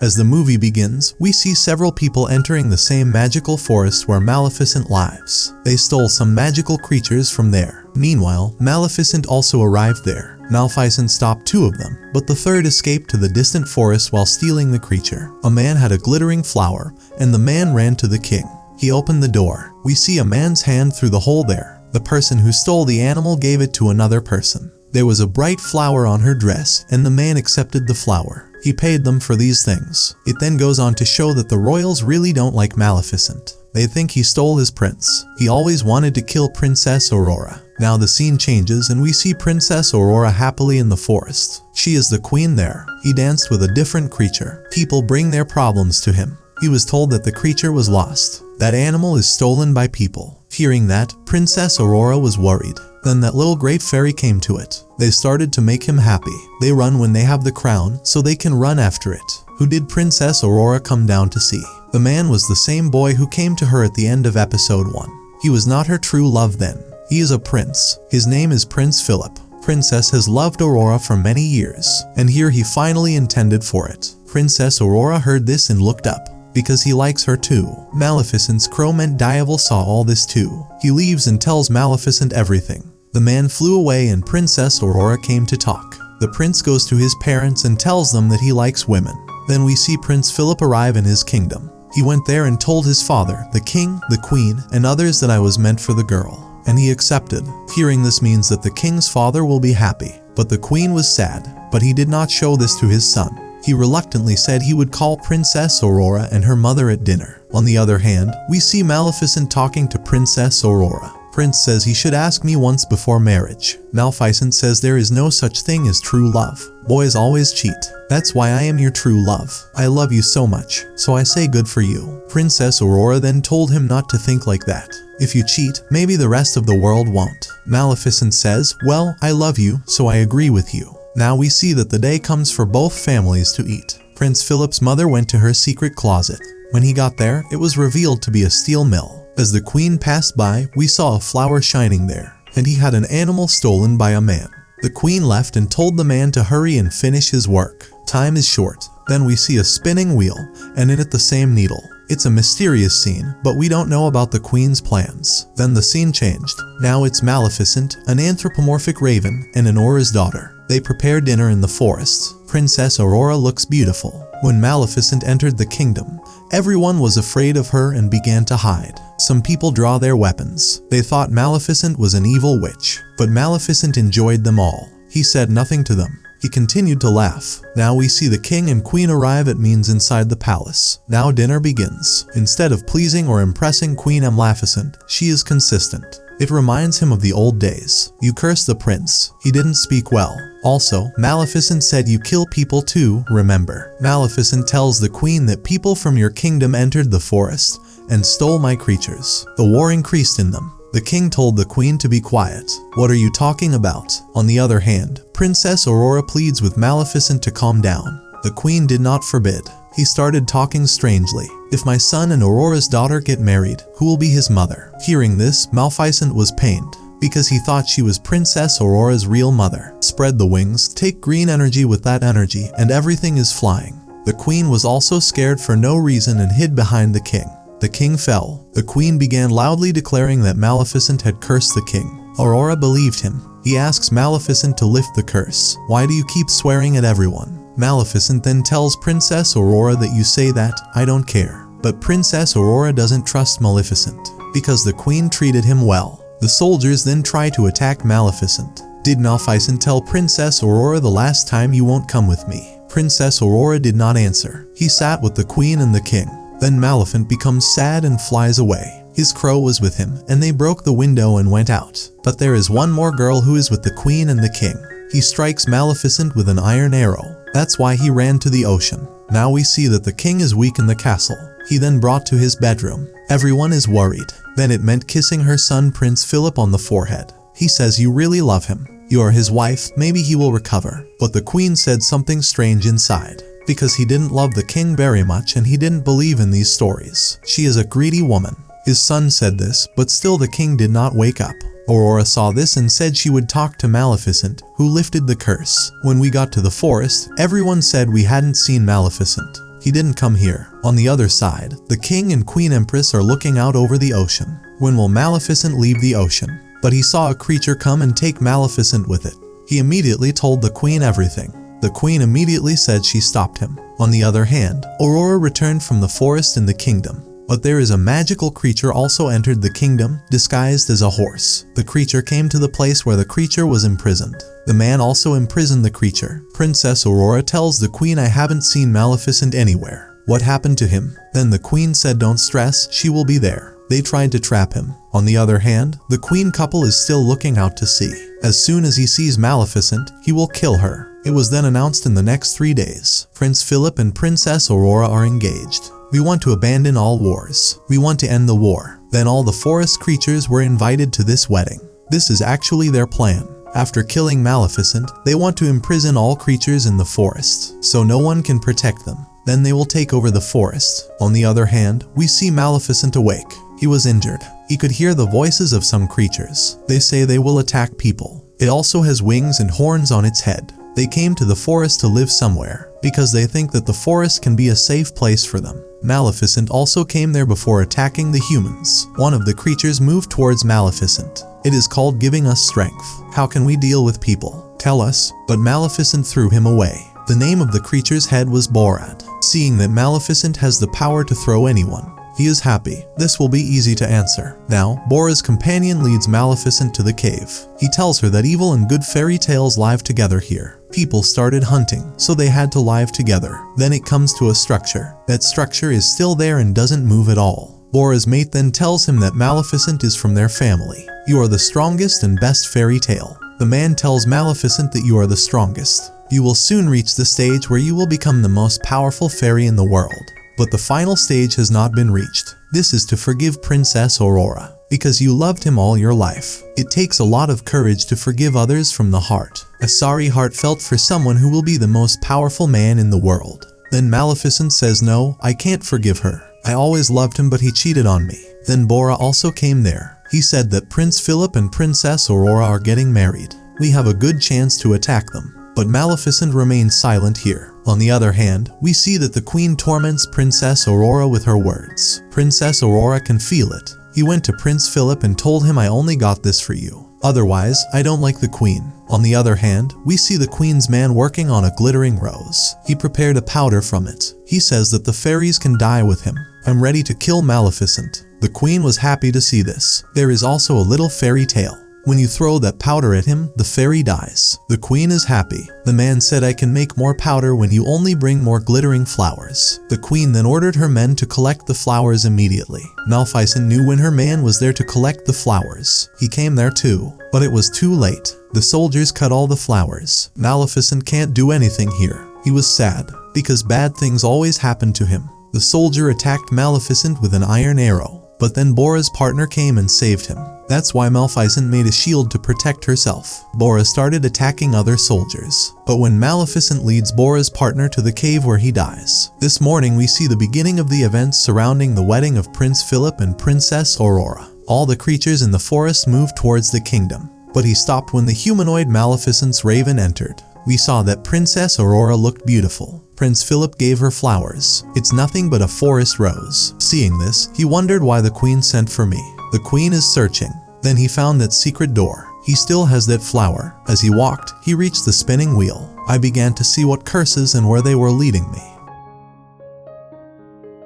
As the movie begins, we see several people entering the same magical forest where Maleficent lives. They stole some magical creatures from there. Meanwhile, Maleficent also arrived there. Maleficent stopped 2 of them, but the third escaped to the distant forest while stealing the creature. A man had a glittering flower, and the man ran to the king. He opened the door. We see a man's hand through the hole there. The person who stole the animal gave it to another person. There was a bright flower on her dress, and the man accepted the flower. He paid them for these things. It then goes on to show that the royals really don't like Maleficent. They think he stole his prince. He always wanted to kill Princess Aurora. Now the scene changes and we see Princess Aurora happily in the forest. She is the queen there. He danced with a different creature. People bring their problems to him. He was told that the creature was lost. That animal is stolen by people. Hearing that, Princess Aurora was worried. Then that little great fairy came to it. They started to make him happy. They run when they have the crown, so they can run after it. Who did Princess Aurora come down to see? The man was the same boy who came to her at the end of episode 1. He was not her true love then. He is a prince. His name is Prince Philip. Princess has loved Aurora for many years, and here he finally intended for it. Princess Aurora heard this and looked up, because he likes her too. Maleficent's crow-meant Diaval saw all this too. He leaves and tells Maleficent everything. The man flew away and Princess Aurora came to talk. The prince goes to his parents and tells them that he likes women. Then we see Prince Philip arrive in his kingdom. He went there and told his father, the king, the queen, and others that I was meant for the girl. And he accepted. Hearing this means that the king's father will be happy. But the queen was sad, but he did not show this to his son. He reluctantly said he would call Princess Aurora and her mother at dinner. On the other hand, we see Maleficent talking to Princess Aurora. Prince says he should ask me once before marriage. Maleficent says there is no such thing as true love. Boys always cheat. That's why I am your true love. I love you so much, so I say good for you. Princess Aurora then told him not to think like that. If you cheat, maybe the rest of the world won't. Maleficent says, well, I love you, so I agree with you. Now we see that the day comes for both families to eat. Prince Philip's mother went to her secret closet. When he got there, it was revealed to be a steel mill. As the queen passed by, we saw a flower shining there, and he had an animal stolen by a man. The queen left and told the man to hurry and finish his work. Time is short. Then we see a spinning wheel, and in it the same needle. It's a mysterious scene, but we don't know about the queen's plans. Then the scene changed. Now it's Maleficent, an anthropomorphic raven, and Aurora's daughter. They prepare dinner in the forest. Princess Aurora looks beautiful. When Maleficent entered the kingdom, everyone was afraid of her and began to hide. Some people draw their weapons. They thought Maleficent was an evil witch, but Maleficent enjoyed them all. He said nothing to them. He continued to laugh. Now we see the king and queen arrive at means inside the palace. Now dinner begins. Instead of pleasing or impressing Queen Maleficent, she is consistent. It reminds him of the old days. You curse the prince. He didn't speak well. Also, Maleficent said you kill people too, remember. Maleficent tells the queen that people from your kingdom entered the forest and stole my creatures. The war increased in them. The king told the queen to be quiet. What are you talking about? On the other hand, Princess Aurora pleads with Maleficent to calm down. The queen did not forbid. He started talking strangely. If my son and Aurora's daughter get married, who will be his mother? Hearing this, Maleficent was pained, because he thought she was Princess Aurora's real mother. Spread the wings, take green energy with that energy, and everything is flying. The queen was also scared for no reason and hid behind the king. The king fell. The queen began loudly declaring that Maleficent had cursed the king. Aurora believed him. He asks Maleficent to lift the curse. Why do you keep swearing at everyone? Maleficent then tells Princess Aurora that you say that, I don't care. But Princess Aurora doesn't trust Maleficent, because the queen treated him well. The soldiers then try to attack Maleficent. Did Maleficent tell Princess Aurora the last time you won't come with me? Princess Aurora did not answer. He sat with the queen and the king. Then Maleficent becomes sad and flies away. His crow was with him, and they broke the window and went out. But there is one more girl who is with the queen and the king. He strikes Maleficent with an iron arrow. That's why he ran to the ocean. Now we see that the king is weak in the castle. He then brought to his bedroom. Everyone is worried. Then it meant kissing her son Prince Philip on the forehead. He says you really love him. You are his wife, maybe he will recover. But the queen said something strange inside, because he didn't love the king very much and he didn't believe in these stories. She is a greedy woman. His son said this, but still the king did not wake up. Aurora saw this and said she would talk to Maleficent, who lifted the curse. When we got to the forest, everyone said we hadn't seen Maleficent. He didn't come here. On the other side, the king and queen empress are looking out over the ocean. When will Maleficent leave the ocean? But he saw a creature come and take Maleficent with it. He immediately told the queen everything. The queen immediately said she stopped him. On the other hand, Aurora returned from the forest in the kingdom. But there is a magical creature also entered the kingdom, disguised as a horse. The creature came to the place where the creature was imprisoned. The man also imprisoned the creature. Princess Aurora tells the queen, I haven't seen Maleficent anywhere. What happened to him? Then the queen said, don't stress, she will be there. They tried to trap him. On the other hand, the queen couple is still looking out to sea. As soon as he sees Maleficent, he will kill her. It was then announced in the next 3 days. Prince Philip and Princess Aurora are engaged. We want to abandon all wars. We want to end the war. Then all the forest creatures were invited to this wedding. This is actually their plan. After killing Maleficent, they want to imprison all creatures in the forest, so no one can protect them. Then they will take over the forest. On the other hand, we see Maleficent awake. He was injured. He could hear the voices of some creatures. They say they will attack people. It also has wings and horns on its head. They came to the forest to live somewhere, because they think that the forest can be a safe place for them. Maleficent also came there before attacking the humans. One of the creatures moved towards Maleficent. It is called giving us strength. How can we deal with people? Tell us. But Maleficent threw him away. The name of the creature's head was Borat. Seeing that Maleficent has the power to throw anyone, he is happy. This will be easy to answer. Now, Bora's companion leads Maleficent to the cave. He tells her that evil and good fairy tales live together here. People started hunting, so they had to live together. Then it comes to a structure. That structure is still there and doesn't move at all. Bora's mate then tells him that Maleficent is from their family. You are the strongest and best fairy tale. The man tells Maleficent that you are the strongest. You will soon reach the stage where you will become the most powerful fairy in the world. But the final stage has not been reached. This is to forgive Princess Aurora, because you loved him all your life. It takes a lot of courage to forgive others from the heart. A sorry heart felt for someone who will be the most powerful man in the world. Then Maleficent says, no, I can't forgive her. I always loved him, but he cheated on me. Then Bora also came there. He said that Prince Philip and Princess Aurora are getting married. We have a good chance to attack them. But Maleficent remains silent here. On the other hand, we see that the queen torments Princess Aurora with her words. Princess Aurora can feel it. He went to Prince Philip and told him, I only got this for you. Otherwise, I don't like the queen. On the other hand, we see the queen's man working on a glittering rose. He prepared a powder from it. He says that the fairies can die with him. I'm ready to kill Maleficent. The queen was happy to see this. There is also a little fairy tale. When you throw that powder at him, the fairy dies. The queen is happy. The man said, I can make more powder when you only bring more glittering flowers. The queen then ordered her men to collect the flowers immediately. Maleficent knew when her man was there to collect the flowers. He came there too, but it was too late. The soldiers cut all the flowers. Maleficent can't do anything here. He was sad, because bad things always happen to him. The soldier attacked Maleficent with an iron arrow. But then Bora's partner came and saved him. That's why Maleficent made a shield to protect herself. Bora started attacking other soldiers. But when Maleficent leads Bora's partner to the cave where he dies. This morning we see the beginning of the events surrounding the wedding of Prince Philip and Princess Aurora. All the creatures in the forest moved towards the kingdom. But he stopped when the humanoid Maleficent's raven entered. We saw that Princess Aurora looked beautiful. Prince Philip gave her flowers. It's nothing but a forest rose. Seeing this, he wondered why the queen sent for me. The queen is searching. Then he found that secret door. He still has that flower. As he walked, he reached the spinning wheel. I began to see what curses and where they were leading me.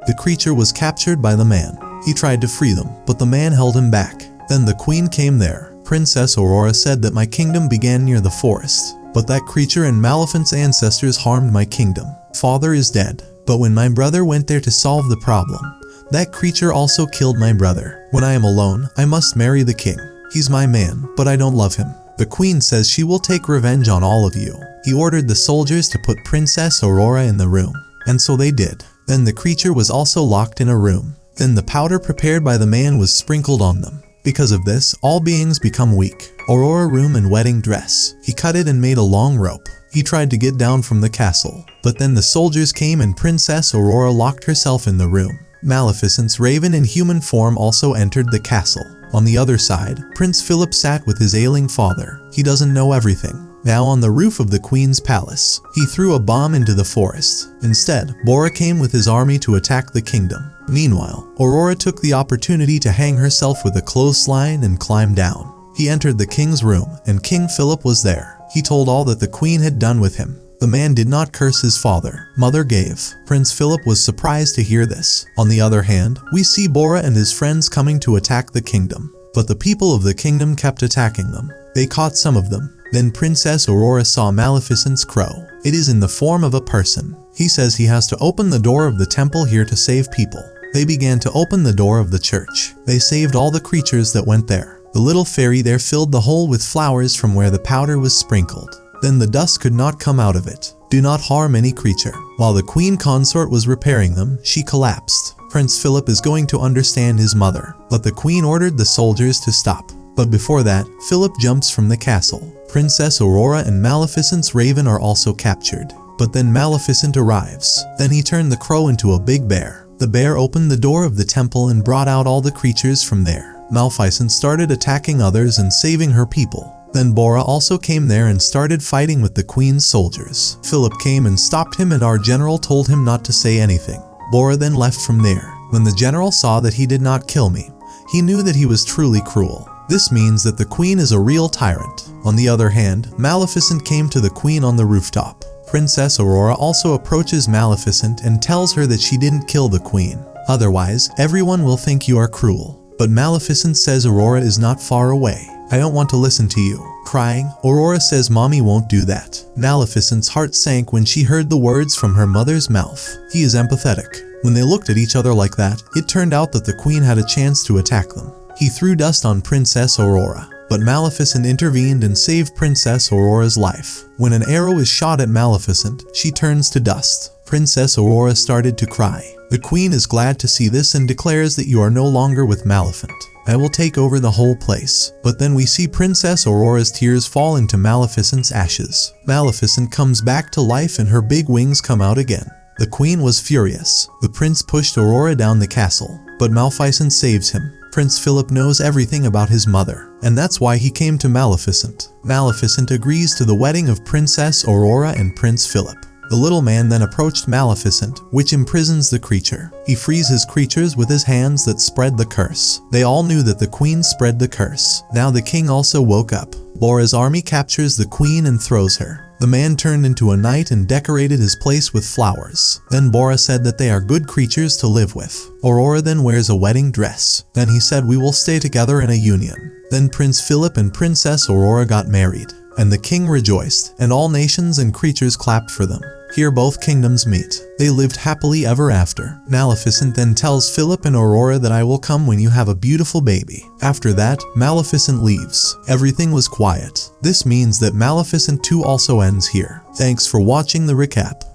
The creature was captured by the man. He tried to free them, but the man held him back. Then the queen came there. Princess Aurora said that my kingdom began near the forest. But that creature and Maleficent's ancestors harmed my kingdom. Father is dead. But when my brother went there to solve the problem, that creature also killed my brother. When I am alone, I must marry the king. He's my man, but I don't love him. The queen says she will take revenge on all of you. He ordered the soldiers to put Princess Aurora in the room. And so they did. Then the creature was also locked in a room. Then the powder prepared by the man was sprinkled on them. Because of this, all beings become weak. Aurora room and wedding dress. He cut it and made a long rope. He tried to get down from the castle. But then the soldiers came and Princess Aurora locked herself in the room. Maleficent's raven in human form also entered the castle. On the other side, Prince Philip sat with his ailing father. He doesn't know everything. Now on the roof of the queen's palace, he threw a bomb into the forest. Instead, Bora came with his army to attack the kingdom. Meanwhile, Aurora took the opportunity to hang herself with a clothesline and climb down. He entered the king's room, and King Philip was there. He told all that the queen had done with him. The man did not curse his father. Mother gave. Prince Philip was surprised to hear this. On the other hand, we see Bora and his friends coming to attack the kingdom. But the people of the kingdom kept attacking them. They caught some of them. Then Princess Aurora saw Maleficent's crow. It is in the form of a person. He says he has to open the door of the temple here to save people. They began to open the door of the church. They saved all the creatures that went there. The little fairy there filled the hole with flowers from where the powder was sprinkled. Then the dust could not come out of it. Do not harm any creature. While the queen consort was repairing them, she collapsed. Prince Philip is going to understand his mother, but the queen ordered the soldiers to stop. But before that, Philip jumps from the castle. Princess Aurora and Maleficent's raven are also captured. But then Maleficent arrives. Then he turned the crow into a big bear. The bear opened the door of the temple and brought out all the creatures from there. Maleficent started attacking others and saving her people. Then Bora also came there and started fighting with the queen's soldiers. Philip came and stopped him, and our general told him not to say anything. Bora then left from there. When the general saw that he did not kill me, he knew that he was truly cruel. This means that the queen is a real tyrant. On the other hand, Maleficent came to the queen on the rooftop. Princess Aurora also approaches Maleficent and tells her that she didn't kill the queen. Otherwise, everyone will think you are cruel. But Maleficent says Aurora is not far away. I don't want to listen to you. Crying, Aurora says Mommy won't do that. Maleficent's heart sank when she heard the words from her mother's mouth. He is empathetic. When they looked at each other like that, it turned out that the queen had a chance to attack them. He threw dust on Princess Aurora, but Maleficent intervened and saved Princess Aurora's life. When an arrow is shot at Maleficent, she turns to dust. Princess Aurora started to cry. The queen is glad to see this and declares that you are no longer with Maleficent. I will take over the whole place. But then we see Princess Aurora's tears fall into Maleficent's ashes. Maleficent comes back to life and her big wings come out again. The queen was furious. The prince pushed Aurora down the castle, but Maleficent saves him. Prince Philip knows everything about his mother, and that's why he came to Maleficent. Maleficent agrees to the wedding of Princess Aurora and Prince Philip. The little man then approached Maleficent, which imprisons the creature. He frees his creatures with his hands that spread the curse. They all knew that the queen spread the curse. Now the king also woke up. Bora's army captures the queen and throws her. The man turned into a knight and decorated his place with flowers. Then Bora said that they are good creatures to live with. Aurora then wears a wedding dress. Then he said we will stay together in a union. Then Prince Philip and Princess Aurora got married. And the king rejoiced, and all nations and creatures clapped for them. Here both kingdoms meet. They lived happily ever after. Maleficent then tells Philip and Aurora that I will come when you have a beautiful baby. After that, Maleficent leaves. Everything was quiet. This means that Maleficent 2 also ends here. Thanks for watching the recap.